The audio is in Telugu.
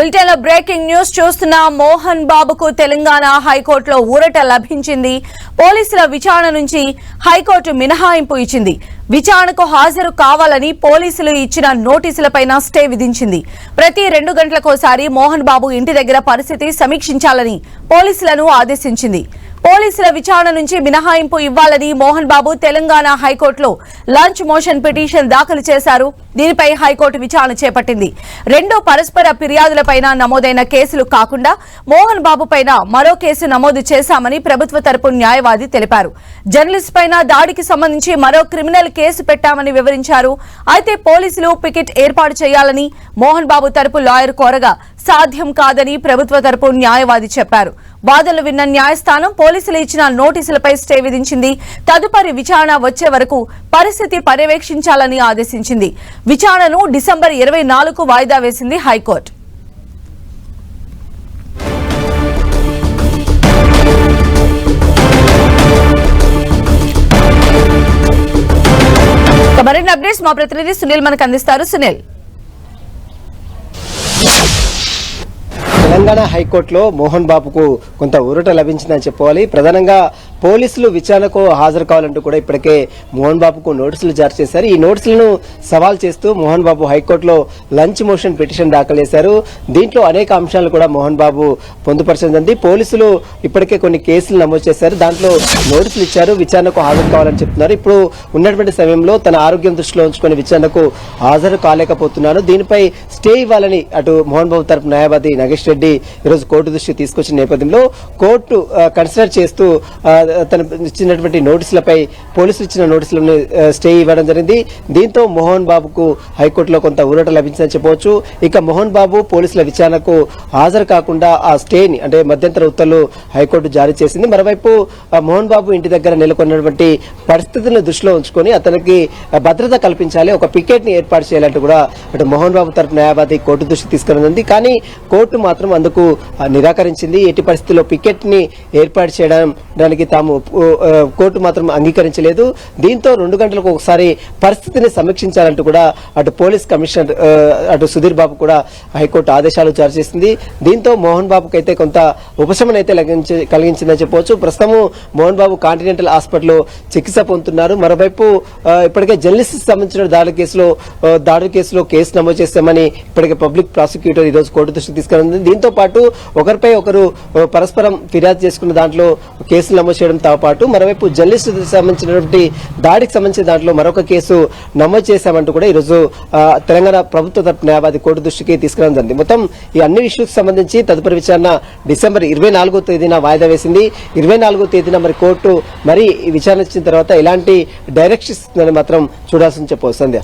బులెటిన్ బ్రేకింగ్ న్యూస్ చూస్తున్న మోహన్ బాబుకు తెలంగాణ హైకోర్టులో ఊరట లభించింది. పోలీసుల విచారణ నుంచి హైకోర్టు మినహాయింపు ఇచ్చింది. విచారణకు హాజరు కావాలని పోలీసులు ఇచ్చిన నోటీసులపైన స్టే విధించింది. ప్రతి 2 గంటలకోసారి మోహన్ బాబు ఇంటి దగ్గర పరిస్థితి సమీక్షించాలని పోలీసులను ఆదేశించింది. పోలీసుల విచారణ నుంచి మినహాయింపు ఇవ్వాలని మోహన్ బాబు తెలంగాణ హైకోర్టులో లంచ్ మోషన్ పిటిషన్ దాఖలు చేశారు. దీనిపై హైకోర్టు విచారణ చేపట్టింది. 2 పరస్పర ఫిర్యాదులపైన నమోదైన కేసులు కాకుండా మోహన్ బాబు పైన మరో కేసు నమోదు చేశామని ప్రభుత్వ తరపు న్యాయవాది తెలిపారు. జర్నలిస్ట్ పైన దాడికి సంబంధించి మరో క్రిమినల్ కేసు పెట్టామని వివరించారు. అయితే పోలీసులు పికెట్ ఏర్పాటు చేయాలని మోహన్ బాబు తరపు లాయర్ కోరగా సాధ్యం కాదని ప్రభుత్వ తరపు న్యాయవాది చెప్పారు. వాదనలు విన్న న్యాయస్థానం పోలీసులు ఇచ్చిన నోటీసులపై స్టే విధించింది. తదుపరి విచారణ వచ్చే వరకు పరిస్థితి పర్యవేక్షించాలని ఆదేశించింది. విచారణను డిసెంబర్ 24కు వాయిదా వేసింది హైకోర్టు. మరిన్ని అప్డేట్స్ మా ప్రతినిధి సునీల్ మనకు అందిస్తారు. సునీల్, తెలంగాణ హైకోర్టులో మోహన్ బాబుకు కొంత ఊరట లభించిందని చెప్పుకోవాలి. ప్రధానంగా పోలీసులు విచారణకు హాజరు కావాలంటూ కూడా ఇప్పటికే మోహన్ బాబుకు నోటీసులు జారీ చేశారు. ఈ నోటీసులను సవాల్ చేస్తూ మోహన్ బాబు హైకోర్టులో లంచ్ మోషన్ పిటిషన్ దాఖలు చేశారు. దీంట్లో అనేక అంశాలు కూడా మోహన్ బాబు పొందుపరచింది. పోలీసులు ఇప్పటికే కొన్ని కేసులు నమోదు చేశారు. దాంట్లో నోటీసులు ఇచ్చారు, విచారణకు హాజరు కావాలని చెప్తున్నారు. ఇప్పుడు ఉన్నటువంటి సమయంలో తన ఆరోగ్యం దృష్టిలో ఉంచుకొని విచారణకు హాజరు కాలేకపోతున్నారు. దీనిపై స్టే ఇవ్వాలని అటు మోహన్ బాబు తరపు న్యాయవాది నగేష్ రెడ్డి ఈరోజు కోర్టు దృష్టికి తీసుకొచ్చిన నేపథ్యంలో కోర్టు కన్సిడర్ చేస్తూ తన ఇచ్చినటువంటి నోటీసులపై పోలీసులు ఇచ్చిన నోటీసులను స్టే ఇవ్వడం జరిగింది. దీంతో మోహన్ బాబుకు హైకోర్టులో కొంత ఊరట లభించిందని చెప్పవచ్చు. ఇక మోహన్ బాబు పోలీసుల విచారణకు హాజరు కాకుండా ఆ స్టేని అంటే మధ్యంతర ఉత్తర్వులు హైకోర్టు జారీ చేసింది. మరోవైపు మోహన్ బాబు ఇంటి దగ్గర నెలకొన్నటువంటి పరిస్థితులను దృష్టిలో ఉంచుకొని అతనికి భద్రత కల్పించాలి, ఒక పికెట్ ని ఏర్పాటు చేయాలంటూ కూడా అటు మోహన్ బాబు తరపు న్యాయవాది కోర్టు దృష్టికి తీసుకురానుంది. కానీ కోర్టు మాత్రం అందుకు నిరాకరించింది. ఎట్టి పరిస్థితుల్లో పికెట్ ని ఏర్పాటు చేయడానికి తాము కోర్టు మాత్రం అంగీకరించలేదు. దీంతో 2 గంటలకు ఒకసారి పరిస్థితిని సమీక్షించాలంటూ కూడా అటు పోలీస్ కమిషనర్ అటు సుధీర్ బాబు కూడా హైకోర్టు ఆదేశాలు జారీ చేసింది. దీంతో మోహన్ బాబుకి అయితే కొంత ఉపశమనం అయితే కలిగించిందని చెప్పవచ్చు. ప్రస్తుతము మోహన్ బాబు కాంటినెంటల్ హాస్పిటల్లో చికిత్స పొందుతున్నారు. మరోవైపు ఇప్పటికే జర్నలిస్ట్ సంబంధించిన దాడి కేసులో కేసు నమోదు చేస్తామని ఇప్పటికే పబ్లిక్ ప్రాసిక్యూటర్ ఈ రోజు కోర్టు దృష్టికి తీసుకురానుంది. దీంతో పాటు ఒకరిపై ఒకరు పరస్పరం ఫిర్యాదు చేసుకున్న దాంట్లో కేసులు నమోదు చేయడంతో పాటు మరోవైపు జర్నలిస్ట్ సంబంధించినటువంటి దాడికి సంబంధించిన దాంట్లో మరొక కేసు నమోదు చేశామంటూ కూడా ఈరోజు తెలంగాణ ప్రభుత్వ తరపు న్యాయవాది కోర్టు దృష్టికి తీసుకురావడం జరిగింది. మొత్తం ఈ అన్ని ఇష్యూకి సంబంధించి తదుపరి విచారణ డిసెంబర్ 24వ తేదీన వాయిదా వేసింది. 24వ తేదీన మరి కోర్టు మరి విచారణ ఇచ్చిన తర్వాత ఎలాంటి డైరెక్షన్స్ మాత్రం చూడాల్సింది చెప్పవచ్చు. సంధ్య.